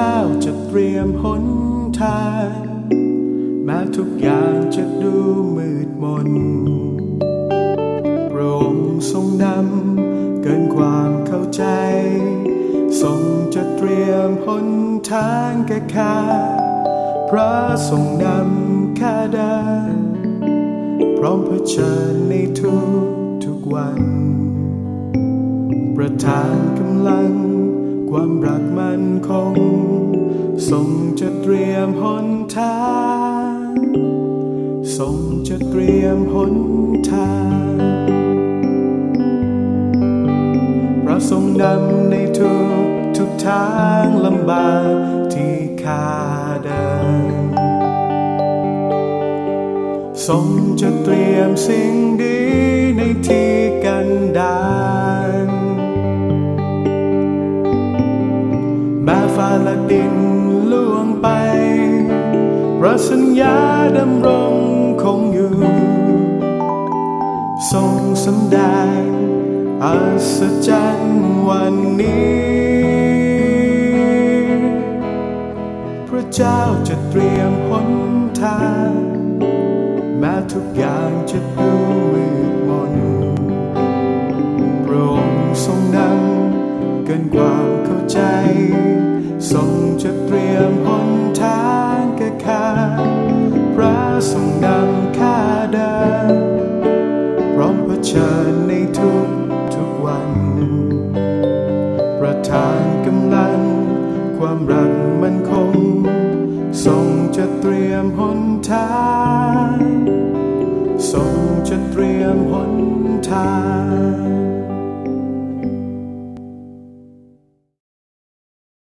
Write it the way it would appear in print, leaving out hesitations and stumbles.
จ้าจะเตรียมหนทางแม้ทุกอย่างจะดูมืดมนพระองค์ทรงนำเกินความเข้าใจทรงจะเตรียมหนทางแก่ข้าพระทรงนำข้าเดินพร้อมเผชิญในทุกวันประทานกำลังความรักมั่นคงทรงจะเตรียมหนทางทรงจะเตรียมหนทางพระทรงนำในทุกทางลำบากที่ข้าเดินทรงจะเตรียมสิ่งดีในที่กันดารแม้ฟ้าและดินล่วงไปพระสัญญาดำรงคงอยู่ทรงสำแดงอัศจรรย์วันนี้พระเจ้าจะเตรียมหนทางแม้ทุกอย่างจะดูมืดมนพระองค์ทรงนำเกินความเข้าใจทรงจะเตรียมหนทางแก่ข้าพระทรงนำข้าเดินพร้อมเผชิญในทุกวันประทานกำลังความรักมั่นคงทรงจะเตรียมหนทางทรงจะเตรียมหนทาง